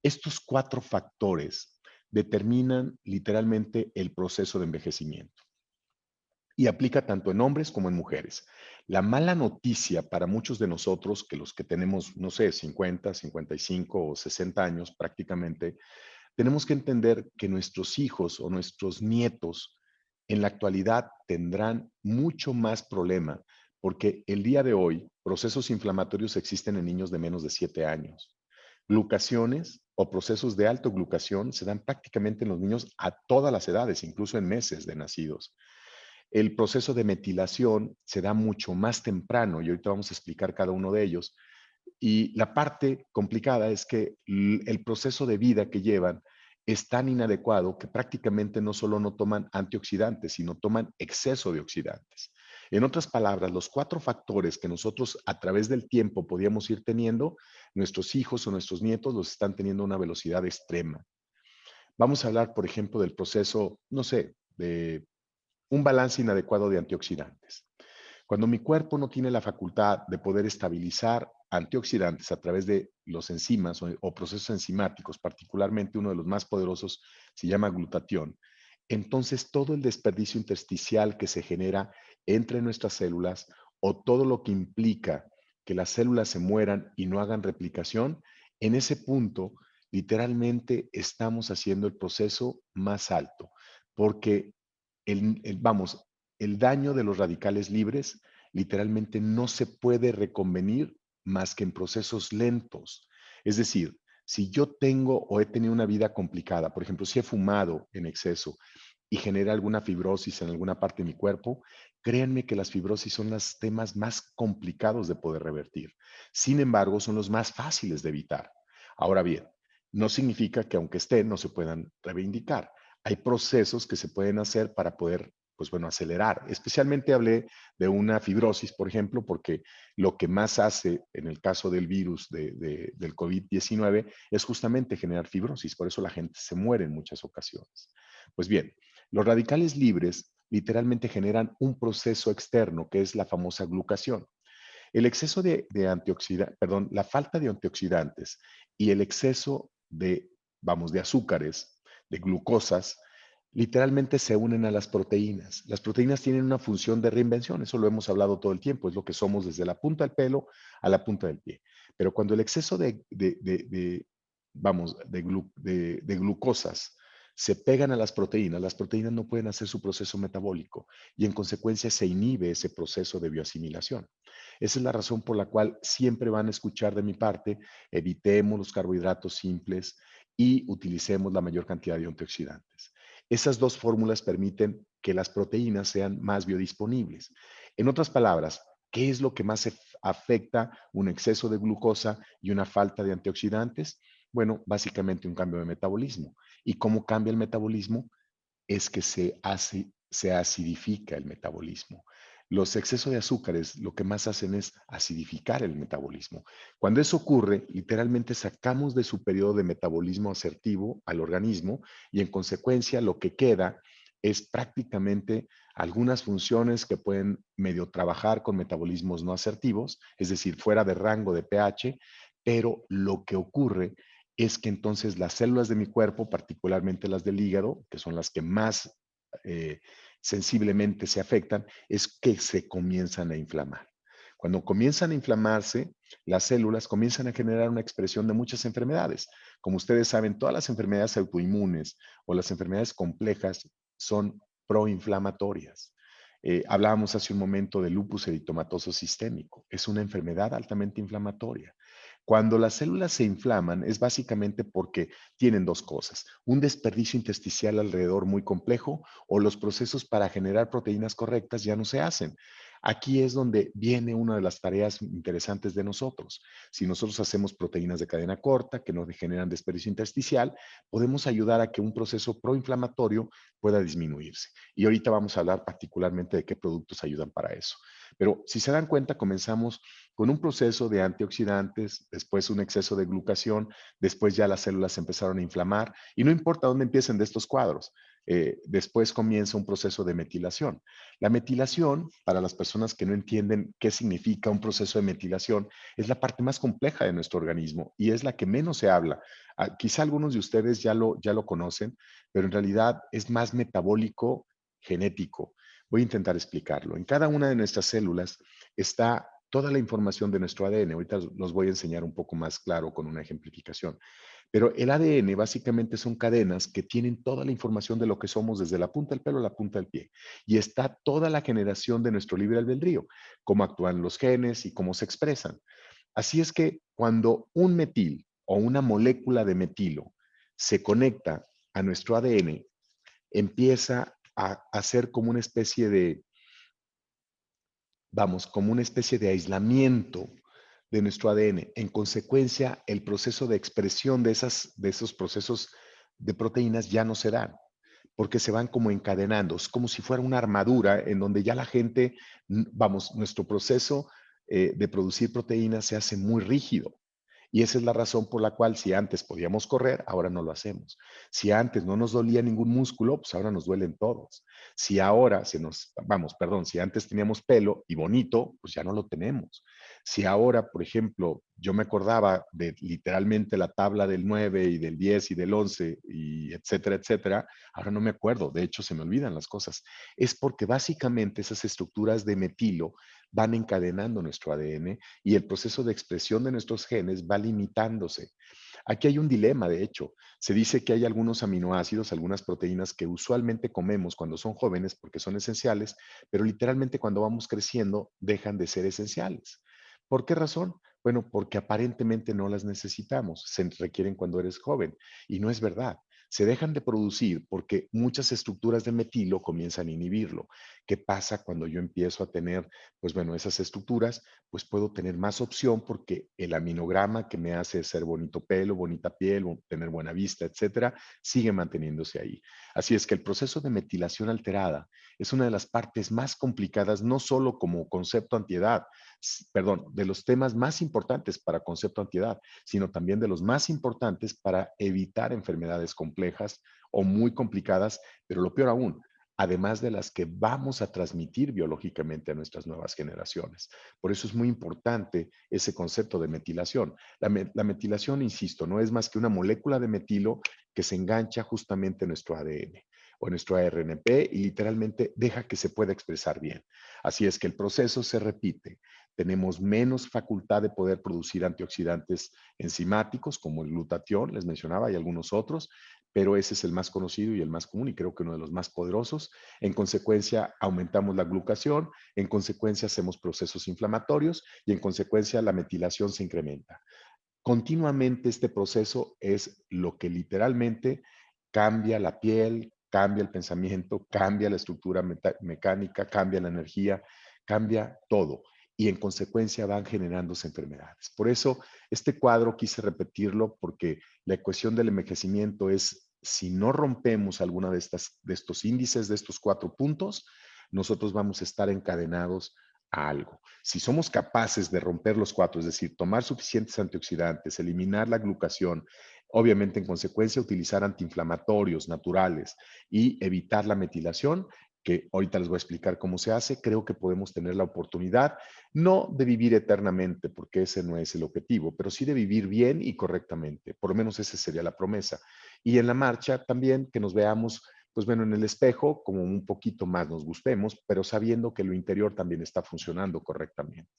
Estos cuatro factores determinan literalmente el proceso de envejecimiento y aplica tanto en hombres como en mujeres. La mala noticia para muchos de nosotros, que los que tenemos, no sé, 50, 55 o 60 años prácticamente, tenemos que entender que nuestros hijos o nuestros nietos en la actualidad tendrán mucho más problema porque el día de hoy procesos inflamatorios existen en niños de menos de 7 años. Glucaciones o procesos de alto glucación se dan prácticamente en los niños a todas las edades, incluso en meses de nacidos. El proceso de metilación se da mucho más temprano y ahorita vamos a explicar cada uno de ellos. Y la parte complicada es que el proceso de vida que llevan es tan inadecuado que prácticamente no solo no toman antioxidantes, sino toman exceso de oxidantes. En otras palabras, los cuatro factores que nosotros a través del tiempo podíamos ir teniendo, nuestros hijos o nuestros nietos los están teniendo a una velocidad extrema. Vamos a hablar, por ejemplo, del proceso, no sé, de un balance inadecuado de antioxidantes. Cuando mi cuerpo no tiene la facultad de poder estabilizar antioxidantes a través de los enzimas o procesos enzimáticos, particularmente uno de los más poderosos se llama glutatión, entonces todo el desperdicio intersticial que se genera entre nuestras células o todo lo que implica que las células se mueran y no hagan replicación, en ese punto literalmente estamos haciendo el proceso más alto, porque vamos, el daño de los radicales libres literalmente no se puede reconvenir más que en procesos lentos. Es decir, si yo tengo o he tenido una vida complicada, por ejemplo, si he fumado en exceso y genera alguna fibrosis en alguna parte de mi cuerpo, créanme que las fibrosis son los temas más complicados de poder revertir. Sin embargo, son los más fáciles de evitar. Ahora bien, no significa que aunque estén, no se puedan reivindicar. Hay procesos que se pueden hacer para poder, pues bueno, acelerar. Especialmente hablé de una fibrosis, por ejemplo, porque lo que más hace en el caso del virus del COVID-19 es justamente generar fibrosis. Por eso la gente se muere en muchas ocasiones. Pues bien, los radicales libres literalmente generan un proceso externo que es la famosa glucación. El exceso de antioxidantes, perdón, la falta de antioxidantes y el exceso de, vamos, de azúcares, de glucosas, literalmente se unen a las proteínas. Las proteínas tienen una función de reinvención, eso lo hemos hablado todo el tiempo, es lo que somos desde la punta del pelo a la punta del pie. Pero cuando el exceso vamos, de glucosas se pegan a las proteínas no pueden hacer su proceso metabólico y en consecuencia se inhibe ese proceso de bioasimilación. Esa es la razón por la cual siempre van a escuchar de mi parte, evitemos los carbohidratos simples y utilicemos la mayor cantidad de antioxidantes. Esas dos fórmulas permiten que las proteínas sean más biodisponibles. En otras palabras, ¿qué es lo que más afecta un exceso de glucosa y una falta de antioxidantes? Bueno, básicamente un cambio de metabolismo. ¿Y cómo cambia el metabolismo? Es que se acidifica el metabolismo. Los excesos de azúcares lo que más hacen es acidificar el metabolismo. Cuando eso ocurre, literalmente sacamos de su periodo de metabolismo asertivo al organismo y en consecuencia lo que queda es prácticamente algunas funciones que pueden medio trabajar con metabolismos no asertivos, es decir, fuera de rango de pH, pero lo que ocurre es que entonces las células de mi cuerpo, particularmente las del hígado, que son las que más eh, sensiblemente se afectan, es que se comienzan a inflamar. Cuando comienzan a inflamarse, las células comienzan a generar una expresión de muchas enfermedades. Como ustedes saben, todas las enfermedades autoinmunes o las enfermedades complejas son proinflamatorias. Hablábamos hace un momento del lupus eritomatoso sistémico. Es una enfermedad altamente inflamatoria. Cuando las células se inflaman es básicamente porque tienen dos cosas, un desperdicio intersticial alrededor muy complejo o los procesos para generar proteínas correctas ya no se hacen. Aquí es donde viene una de las tareas interesantes de nosotros. Si nosotros hacemos proteínas de cadena corta que no generan desperdicio intersticial, podemos ayudar a que un proceso proinflamatorio pueda disminuirse. Y ahorita vamos a hablar particularmente de qué productos ayudan para eso. Pero si se dan cuenta, comenzamos con un proceso de antioxidantes, después un exceso de glucación, después ya las células se empezaron a inflamar y no importa dónde empiecen de estos cuadros, después comienza un proceso de metilación. La metilación, para las personas que no entienden qué significa un proceso de metilación, es la parte más compleja de nuestro organismo y es la que menos se habla. Quizá algunos de ustedes ya lo conocen, pero en realidad es más metabólico genético. Voy a intentar explicarlo. En cada una de nuestras células está toda la información de nuestro ADN. Ahorita los voy a enseñar un poco más claro con una ejemplificación. Pero el ADN básicamente son cadenas que tienen toda la información de lo que somos desde la punta del pelo a la punta del pie. Y está toda la generación de nuestro libre albedrío, cómo actúan los genes y cómo se expresan. Así es que cuando un metil o una molécula de metilo se conecta a nuestro ADN, empieza a hacer como una especie de, vamos, como una especie de aislamiento de nuestro ADN. En consecuencia, el proceso de expresión de esos procesos de proteínas ya no se dan, porque se van como encadenando. Es como si fuera una armadura en donde ya la gente, vamos, nuestro proceso de producir proteínas se hace muy rígido. Y esa es la razón por la cual si antes podíamos correr, ahora no lo hacemos. Si antes no nos dolía ningún músculo, pues ahora nos duelen todos. Si ahora vamos, perdón, si antes teníamos pelo y bonito, pues ya no lo tenemos. Si ahora, por ejemplo, yo me acordaba de literalmente la tabla del 9 y del 10 y del 11 y etcétera, etcétera, ahora no me acuerdo. De hecho, se me olvidan las cosas. Es porque básicamente esas estructuras de metilo van encadenando nuestro ADN y el proceso de expresión de nuestros genes va limitándose. Aquí hay un dilema, de hecho. Se dice que hay algunos aminoácidos, algunas proteínas que usualmente comemos cuando son jóvenes porque son esenciales, pero literalmente cuando vamos creciendo dejan de ser esenciales. ¿Por qué razón? Bueno, porque aparentemente no las necesitamos, se requieren cuando eres joven y no es verdad. Se dejan de producir porque muchas estructuras de metilo comienzan a inhibirlo. ¿Qué pasa cuando yo empiezo a tener, pues bueno, esas estructuras? Pues puedo tener más opción porque el aminograma que me hace ser bonito pelo, bonita piel, tener buena vista, etcétera, sigue manteniéndose ahí. Así es que el proceso de metilación alterada es una de las partes más complicadas, no solo como concepto antiedad, perdón, de los temas más importantes para concepto antiedad, sino también de los más importantes para evitar enfermedades complejas o muy complicadas, pero lo peor aún, además de las que vamos a transmitir biológicamente a nuestras nuevas generaciones. Por eso es muy importante ese concepto de metilación. La metilación, insisto, no es más que una molécula de metilo que se engancha justamente en nuestro ADN o en nuestro ARNP y literalmente deja que se pueda expresar bien. Así es que el proceso se repite. Tenemos menos facultad de poder producir antioxidantes enzimáticos como el glutatión, les mencionaba, y algunos otros, pero ese es el más conocido y el más común y creo que uno de los más poderosos. En consecuencia, aumentamos la glucación, en consecuencia, hacemos procesos inflamatorios y en consecuencia, la metilación se incrementa. Continuamente este proceso es lo que literalmente cambia la piel, cambia el pensamiento, cambia la estructura mecánica, cambia la energía, cambia todo y en consecuencia van generándose enfermedades. Por eso este cuadro quise repetirlo porque la ecuación del envejecimiento es si no rompemos alguna de estos índices, de estos 4 puntos, nosotros vamos a estar encadenados a algo. Si somos capaces de romper los 4, es decir, tomar suficientes antioxidantes, eliminar la glucación, obviamente en consecuencia utilizar antiinflamatorios naturales y evitar la metilación, que ahorita les voy a explicar cómo se hace, creo que podemos tener la oportunidad, no de vivir eternamente, porque ese no es el objetivo, pero sí de vivir bien y correctamente. Por lo menos esa sería la promesa. Y en la marcha también que nos veamos pues bueno, en el espejo, como un poquito más nos gustemos, pero sabiendo que lo interior también está funcionando correctamente.